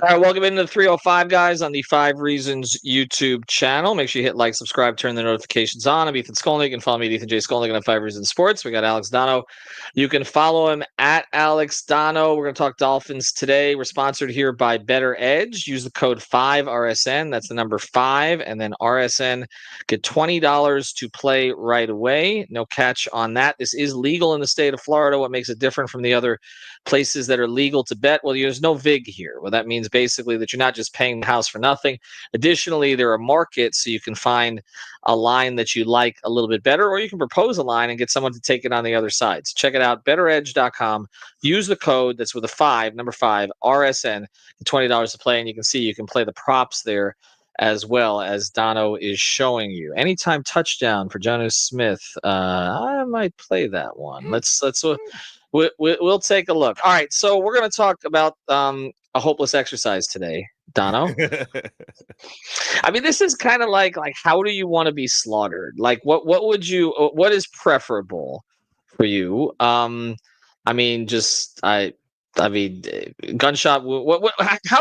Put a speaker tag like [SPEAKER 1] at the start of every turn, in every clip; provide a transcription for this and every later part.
[SPEAKER 1] All right, welcome into the 305 guys on the 5 Reasons YouTube channel. Make sure you hit like, subscribe, turn the notifications on. I'm Ethan Skolnick, and follow me at Ethan J. Skolnick on 5 Reasons Sports. We got Alex Donno. You can follow him at Alex Donno. We're going to talk Dolphins today. We're sponsored here by Better Edge. Use the code 5RSN. That's the number 5, and then RSN. Get $20 to play right away. No catch on that. This is legal in the state of Florida. What makes it different from the other places that are legal to bet? Well, there's no VIG here. Well, that means basically that you're not just paying the house for nothing. Additionally, there are markets, so you can find a line that you like a little bit better, or you can propose a line and get someone to take it on the other side. So check it out, betteredge.com. Use the code that's with a 5, number 5, RSN, $20 to play, and you can see you can play the props there as well, as Donno is showing you. Anytime touchdown for Jonnu Smith. I might play that one. We'll take a look. All right, so we're going to talk about a hopeless exercise today, Donno. I mean, this is kind of like how do you want to be slaughtered? Like, what is preferable for you? I mean, gunshot. How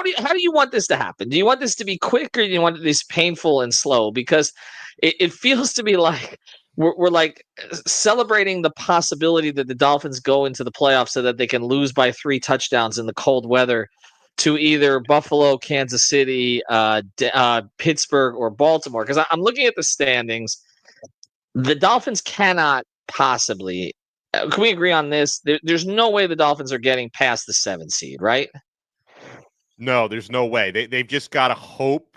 [SPEAKER 1] do you want this to happen? Do you want this to be quick, or do you want this painful and slow? Because it feels to me like we're like celebrating the possibility that the Dolphins go into the playoffs so that they can lose by 3 touchdowns in the cold weather to either Buffalo, Kansas City, Pittsburgh, or Baltimore. Because I'm looking at the standings. The Dolphins cannot possibly. Can we agree on this? There's no way the Dolphins are getting past the 7 seed, right?
[SPEAKER 2] No, there's no way. They've just got to hope.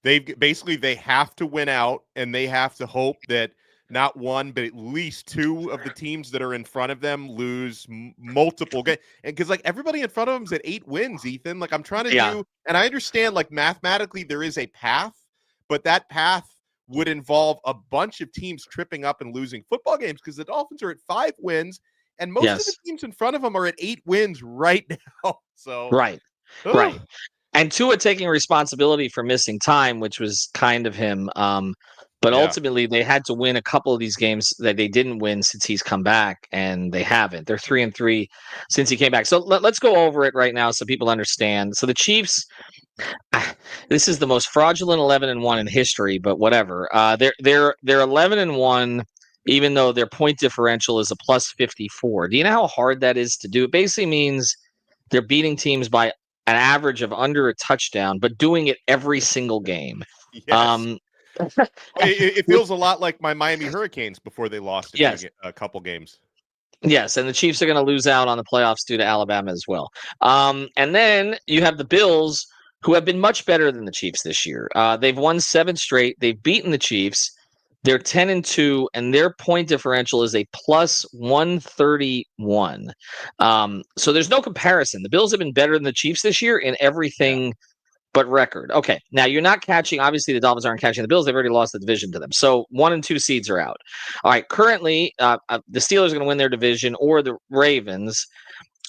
[SPEAKER 2] They have to win out, and they have to hope that not one, but at least 2 of the teams that are in front of them lose multiple games. And because everybody in front of them is at 8 wins, Ethan. I'm trying to do, and I understand mathematically there is a path, but that path would involve a bunch of teams tripping up and losing football games, because the Dolphins are at 5 wins, and most of the teams in front of them are at 8 wins right now. So
[SPEAKER 1] right. And Tua taking responsibility for missing time, which was kind of him. But ultimately, they had to win a couple of these games that they didn't win since he's come back, and they haven't. They're 3-3 since he came back. So let's go over it right now so people understand. So the Chiefs, this is the most fraudulent 11-1 in history, but whatever. They're 11-1, even though their point differential is a plus 54. Do you know how hard that is to do? It basically means they're beating teams by an average of under a touchdown, but doing it every single game.
[SPEAKER 2] Yes. It feels a lot like my Miami Hurricanes before they lost a couple games.
[SPEAKER 1] Yes, and the Chiefs are going to lose out on the playoffs due to Alabama as well. And then you have the Bills, who have been much better than the Chiefs this year. They've won 7 straight. They've beaten the Chiefs. They're 10-2, and their point differential is a plus 131. So there's no comparison. The Bills have been better than the Chiefs this year in everything but record. Okay, now you're not catching. Obviously, the Dolphins aren't catching the Bills. They've already lost the division to them. So 1 and 2 seeds are out. All right, currently, the Steelers are going to win their division, or the Ravens,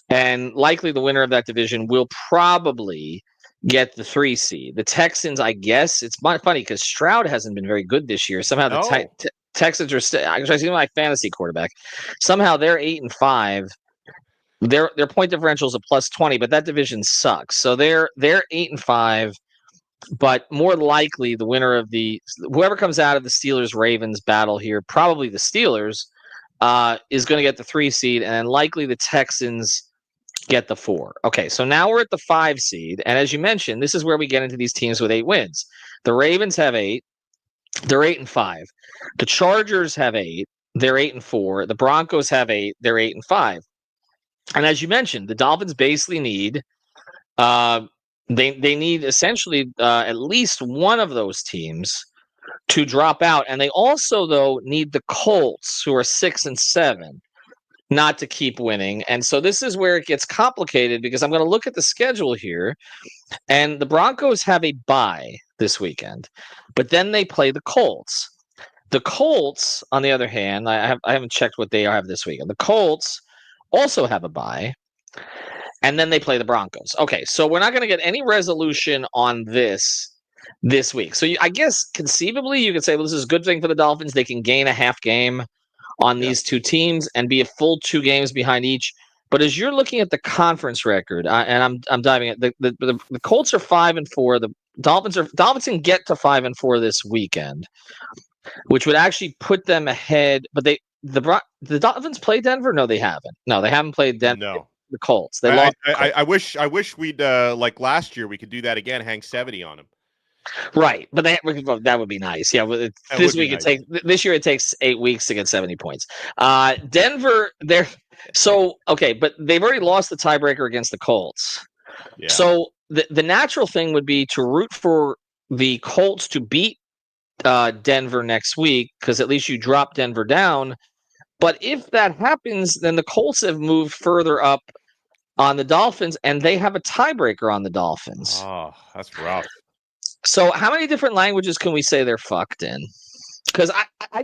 [SPEAKER 1] and likely the winner of that division will probably get the 3 seed. The Texans, I guess, it's funny because Stroud hasn't been very good this year. Somehow the Texans are actually my fantasy quarterback. Somehow they're 8-5. Their point differential is a plus 20, but that division sucks. So they're 8-5, but more likely the winner of whoever comes out of the Steelers-Ravens battle here, probably the Steelers, is going to get the 3 seed, and then likely the Texans get the 4. Okay, so now we're at the 5 seed, and as you mentioned, this is where we get into these teams with 8 wins. The Ravens have 8. They're 8-5. The Chargers have 8. They're 8-4. The Broncos have 8. They're 8-5. And as you mentioned, the Dolphins basically need they need essentially at least one of those teams to drop out, and they also though need the Colts, who are 6-7, not to keep winning. And so this is where it gets complicated, because I'm going to look at the schedule here, and the Broncos have a bye this weekend, but then they play the Colts. The Colts, on the other hand, I haven't checked what they have this weekend. The Colts also have a bye, and then they play the Broncos. Okay, so we're not going to get any resolution on this week. So I guess conceivably you could say, well, this is a good thing for the Dolphins. They can gain a half game on these 2 teams and be a full 2 games behind each. But as you're looking at the conference record, and I'm diving at the Colts are 5-4. The Dolphins can get to 5-4 this weekend, which would actually put them ahead. But the Dolphins play Denver? No, they haven't. No, they haven't played Denver.
[SPEAKER 2] No.
[SPEAKER 1] The Colts. They lost.
[SPEAKER 2] I wish we'd like last year we could do that again. Hang 70 on them.
[SPEAKER 1] Right, but that would be nice. Yeah, this year it takes 8 weeks to get 70 points. Denver, but they've already lost the tiebreaker against the Colts.
[SPEAKER 2] Yeah.
[SPEAKER 1] So the natural thing would be to root for the Colts to beat Denver next week, because at least you drop Denver down. But if that happens, then the Colts have moved further up on the Dolphins, and they have a tiebreaker on the Dolphins.
[SPEAKER 2] Oh, that's rough.
[SPEAKER 1] So how many different languages can we say they're fucked in? Because I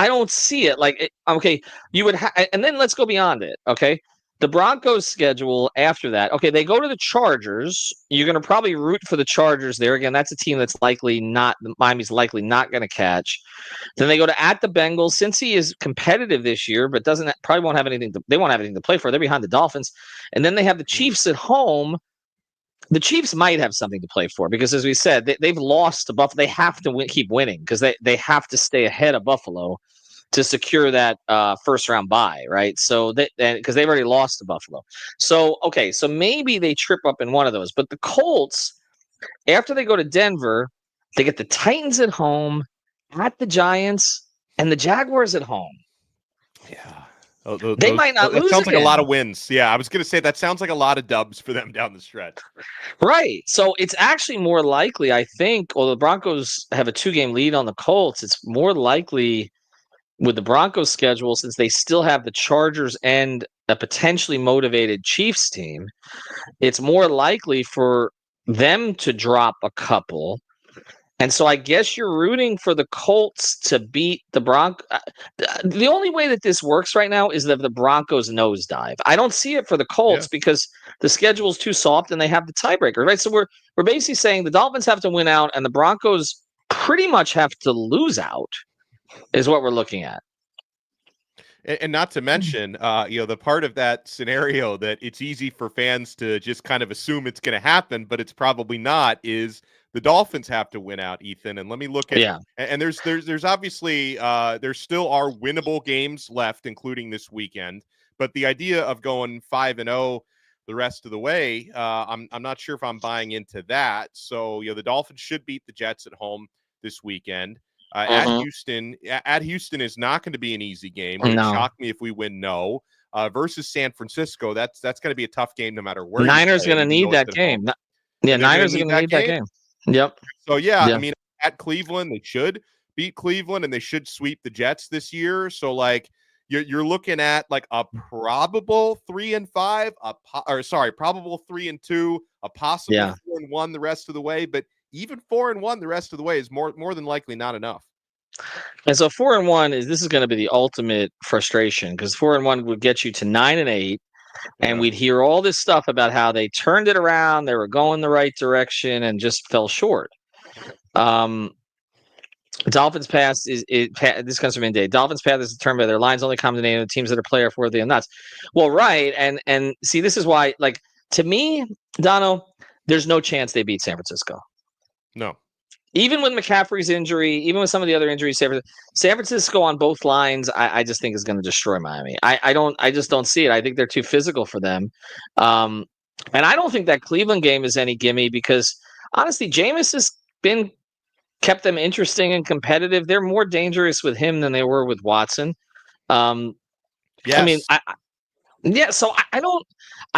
[SPEAKER 1] don't see it. Like, okay, you would and then let's go beyond it. Okay, the Broncos schedule after that. Okay, they go to the Chargers. You're going to probably root for the Chargers there. Again, that's a team that's Miami's likely not going to catch. Then they go at the Bengals. Cincy is competitive this year, but probably won't have anything. They won't have anything to play for. They're behind the Dolphins, and then they have the Chiefs at home. The Chiefs might have something to play for because, as we said, they've lost to Buffalo. They have to keep winning because they have to stay ahead of Buffalo to secure that first round bye, right? So because they've already lost to Buffalo. So okay, so maybe they trip up in one of those. But the Colts, after they go to Denver, they get the Titans at home, at the Giants, and the Jaguars at home.
[SPEAKER 2] Yeah.
[SPEAKER 1] They might not lose.
[SPEAKER 2] That sounds
[SPEAKER 1] again.
[SPEAKER 2] like a lot of wins. Yeah, I was going to say that sounds like a lot of dubs for them down the stretch.
[SPEAKER 1] Right. So it's actually more likely, I think, the Broncos have a 2-game lead on the Colts. It's more likely with the Broncos schedule, since they still have the Chargers and a potentially motivated Chiefs team, it's more likely for them to drop a couple. And so I guess you're rooting for the Colts to beat the Broncos. The only way that this works right now is that the Broncos nosedive. I don't see it for the Colts because the schedule is too soft and they have the tiebreaker, right? So we're basically saying the Dolphins have to win out and the Broncos pretty much have to lose out is what we're looking at.
[SPEAKER 2] And not to mention, the part of that scenario that it's easy for fans to just kind of assume it's going to happen, but it's probably not, is the Dolphins have to win out, Ethan. And let me look at and there's obviously there still are winnable games left, including this weekend. But the idea of going 5-0 the rest of the way, I'm not sure if I'm buying into that. So the Dolphins should beat the Jets at home this weekend. At Houston is not going to be an easy game. It would shock me if we win. Versus San Francisco, that's going to be a tough game no matter where.
[SPEAKER 1] Niners going to need that game. Niners are going to need that game. Yep.
[SPEAKER 2] So I mean, at Cleveland, they should beat Cleveland and they should sweep the Jets this year. So like you're looking at like a probable 3-5, probable 3-2, a possible 4-1 the rest of the way, but even 4-1 the rest of the way is more than likely not enough.
[SPEAKER 1] And so 4-1 this is going to be the ultimate frustration because 4-1 would get you to 9-8, and we'd hear all this stuff about how they turned it around, they were going the right direction, and just fell short. Dolphins pass this comes from Inday. Dolphins path is determined by their lines only combination of teams that are playoff worthy and nuts. Well, right, and see, this is why, like, to me, Donno, there's no chance they beat San Francisco.
[SPEAKER 2] No.
[SPEAKER 1] Even with McCaffrey's injury, even with some of the other injuries, San Francisco on both lines, I just think is going to destroy Miami. I just don't see it. I think they're too physical for them. And I don't think that Cleveland game is any gimme because, honestly, Jameis has kept them interesting and competitive. They're more dangerous with him than they were with Watson. I mean, so I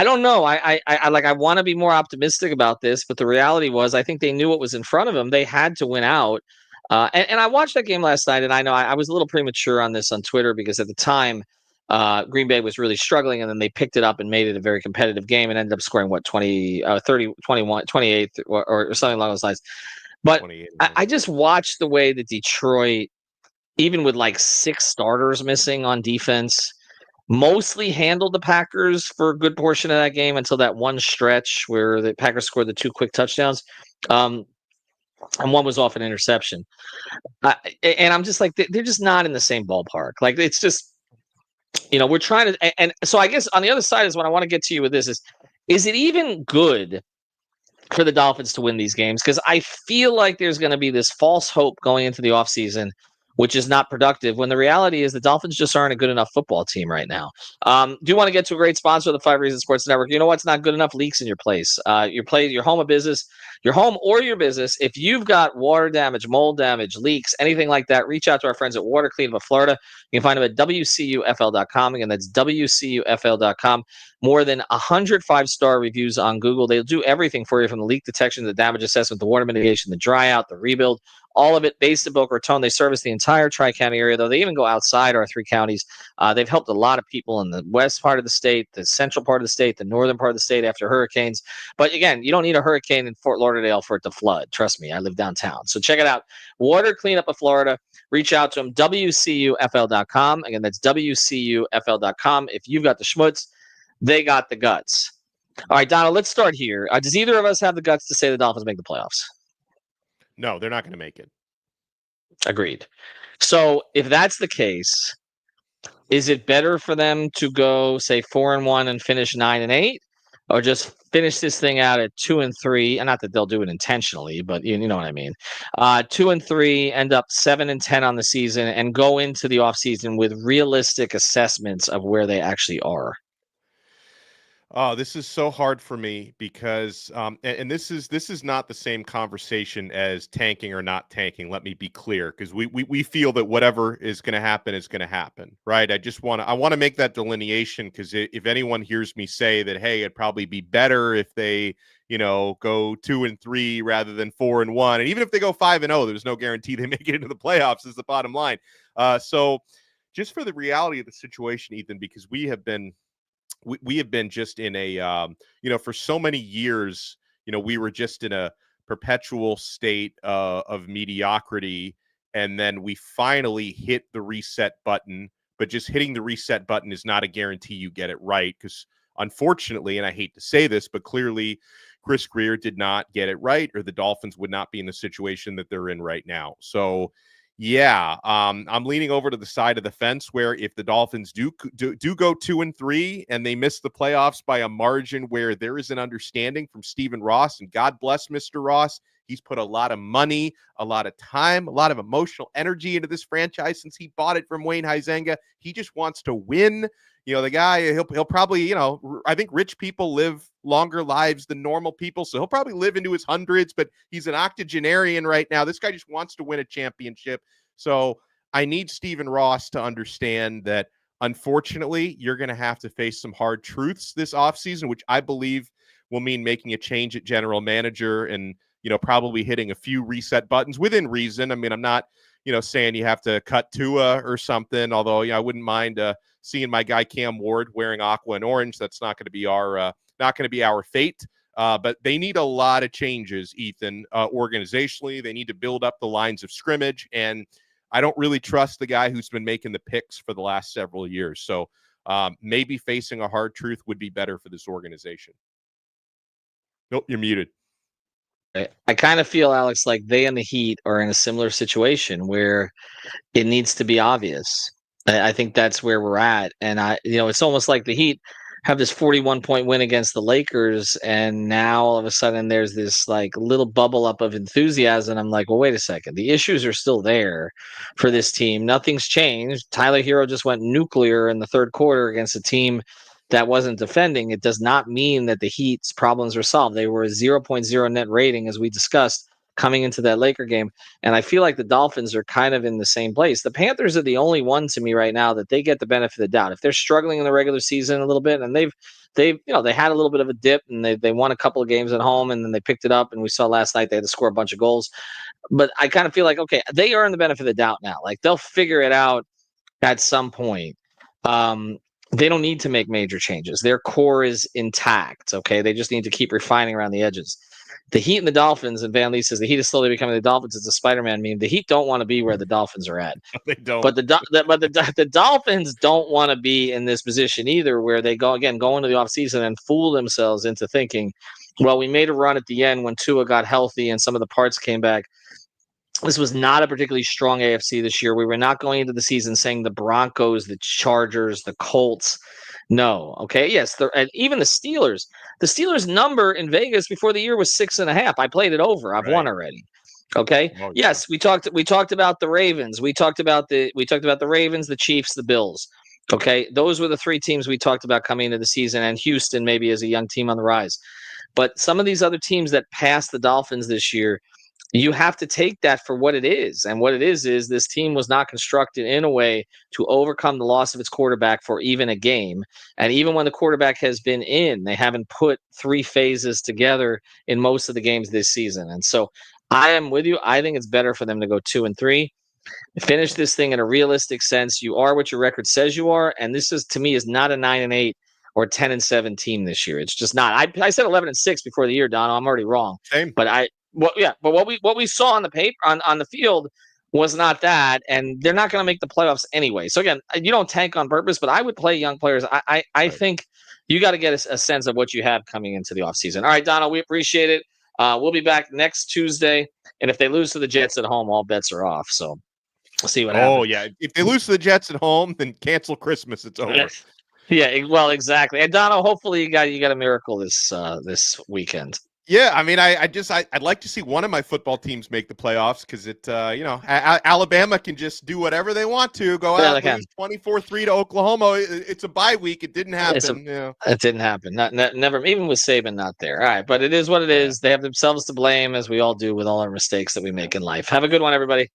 [SPEAKER 1] don't know. I want to be more optimistic about this, but the reality was I think they knew what was in front of them. They had to win out. And I watched that game last night, and I know I was a little premature on this on Twitter because at the time Green Bay was really struggling, and then they picked it up and made it a very competitive game and ended up scoring 30, 21, 28 or something along those lines. But I just watched the way that Detroit, even with like 6 starters missing on defense, mostly handled the Packers for a good portion of that game until that one stretch where the Packers scored the 2 quick touchdowns. And one was off an interception. And I'm just like, they're just not in the same ballpark. Like, it's just, we're trying to, and so I guess on the other side is what I want to get to you with this is it even good for the Dolphins to win these games? Because I feel like there's going to be this false hope going into the offseason, which is not productive, when the reality is the Dolphins just aren't a good enough football team right now. Do you want to get to a great sponsor of the 5 Reasons Sports Network? You know what's not good enough? Leaks in your place. Your home of business, your home or your business. If you've got water damage, mold damage, leaks, anything like that, reach out to our friends at Water Cleanup of Florida. You can find them at WCUFL.com. Again, that's WCUFL.com. More than 100 5-star reviews on Google. They'll do everything for you, from the leak detection, the damage assessment, the water mitigation, the dry out, the rebuild, all of it based in Boca Raton. They service the entire Tri-County area, though they even go outside our 3 counties. They've helped a lot of people in the west part of the state, the central part of the state, the northern part of the state after hurricanes. But again, you don't need a hurricane in Fort Lauderdale for it to flood. Trust me, I live downtown. So check it out. Water Cleanup of Florida. Reach out to them, WCUFL.com. Again, that's WCUFL.com. If you've got the schmutz, they got the guts. All right, Donno, let's start here. Does either of us have the guts to say the Dolphins make the playoffs?
[SPEAKER 2] No, they're not going to make it.
[SPEAKER 1] Agreed. So if that's the case, is it better for them to go, say, 4-1 and finish 9-8, or just finish this thing out at 2-3? And not that they'll do it intentionally, but you know what I mean. 2-3, end up 7-10 on the season, and go into the offseason with realistic assessments of where they actually are?
[SPEAKER 2] Oh, this is so hard for me because, and this is not the same conversation as tanking or not tanking. Let me be clear, because we feel that whatever is going to happen is going to happen, right? I want to make that delineation, because if anyone hears me say that, hey, it'd probably be better if they, go 2-3 rather than 4-1, and even if they go 5-0, there's no guarantee they make it into the playoffs. Is the bottom line. So, just for the reality of the situation, Ethan, because we have been just in a, for so many years, we were just in a perpetual state of mediocrity. And then we finally hit the reset button, but just hitting the reset button is not a guarantee you get it right. Because unfortunately, and I hate to say this, but clearly Chris Grier did not get it right, or the Dolphins would not be in the situation that they're in right now. So, yeah, I'm leaning over to the side of the fence where if the Dolphins do go 2-3 and they miss the playoffs by a margin where there is an understanding from Stephen Ross, and God bless Mr. Ross, he's put a lot of money, a lot of time, a lot of emotional energy into this franchise since he bought it from Wayne Huizenga. He just wants to win. The guy, he'll probably, I think rich people live longer lives than normal people, so he'll probably live into his hundreds, but he's an octogenarian right now. This guy just wants to win a championship. So I need Stephen Ross to understand that, unfortunately, you're going to have to face some hard truths this offseason, which I believe will mean making a change at general manager and, probably hitting a few reset buttons within reason. I mean, I'm not, saying you have to cut Tua or something, although, I wouldn't mind seeing my guy Cam Ward wearing aqua and orange. That's not going to be our fate. But they need a lot of changes, Ethan, organizationally. They need to build up the lines of scrimmage, and I don't really trust the guy who's been making the picks for the last several years. So maybe facing a hard truth would be better for this organization. Nope, you're muted.
[SPEAKER 1] I kind of feel, Alex, like they and the Heat are in a similar situation where it needs to be obvious. I think that's where we're at. And it's almost like the Heat have this 41-point win against the Lakers, and now all of a sudden there's this like little bubble up of enthusiasm. I'm like, well, wait a second. The issues are still there for this team. Nothing's changed. Tyler Hero just went nuclear in the third quarter against a team that wasn't defending. It does not mean that the Heat's problems are solved. They were a 0.0 net rating, as we discussed, coming into that Laker game. And I feel like the Dolphins are kind of in the same place. The Panthers are the only one to me right now that they get the benefit of the doubt. If they're struggling in the regular season a little bit, and they had a little bit of a dip, and they won a couple of games at home, and then they picked it up, and we saw last night they had to score a bunch of goals. But I kind of feel like, okay, they are in the benefit of the doubt now. Like, they'll figure it out at some point. They don't need to make major changes. Their core is intact, okay? They just need to keep refining around the edges. The Heat and the Dolphins, and Van Lee says the Heat is slowly becoming the Dolphins. It's a Spider-Man meme. The Heat don't want to be where the Dolphins are at.
[SPEAKER 2] They don't.
[SPEAKER 1] But the Dolphins don't want to be in this position either, where they go into the offseason and fool themselves into thinking, well, we made a run at the end when Tua got healthy and some of the parts came back. This was not a particularly strong AFC this year. We were not going into the season saying the Broncos, the Chargers, the Colts. No. Okay. Yes. And even the Steelers. The Steelers' number in Vegas before the year was 6.5. I played it over. I've won
[SPEAKER 2] Right.
[SPEAKER 1] already. Okay.
[SPEAKER 2] Oh, yeah.
[SPEAKER 1] Yes, we talked about the Ravens. We talked about the Ravens, the Chiefs, the Bills. Okay. Those were the three teams we talked about coming into the season, and Houston maybe as a young team on the rise. But some of these other teams that passed the Dolphins this year, you have to take that for what it is. And what it is this team was not constructed in a way to overcome the loss of its quarterback for even a game. And even when the quarterback has been in, they haven't put three phases together in most of the games this season. And so I am with you. I think it's better for them to go 2-3. Finish this thing in a realistic sense. You are what your record says you are. And this is, to me, is not a 9-8 or 10-7 team this year. It's just not. I said 11-6 before the year, Donno. I'm already wrong.
[SPEAKER 2] Same.
[SPEAKER 1] But what we saw on the paper on the field was not that, and they're not going to make the playoffs anyway. So again, you don't tank on purpose, but I would play young players. I
[SPEAKER 2] Right.
[SPEAKER 1] think you got to get a sense of what you have coming into the offseason. All right, Donno, we appreciate it. We'll be back next Tuesday, and if they lose to the Jets at home, all bets are off. So we'll see what happens.
[SPEAKER 2] Oh, yeah. If they lose to the Jets at home, then cancel Christmas. It's over.
[SPEAKER 1] Yeah, well, exactly. And Donno, hopefully you got a miracle this weekend.
[SPEAKER 2] Yeah, I mean, I'd like to see one of my football teams make the playoffs because Alabama can just do whatever they want to, go out and lose 24-3 to Oklahoma. It's a bye week. It didn't happen.
[SPEAKER 1] It didn't happen. Never, even with Saban not there. All right, but it is what it is. They have themselves to blame, as we all do with all our mistakes that we make in life. Have a good one, everybody.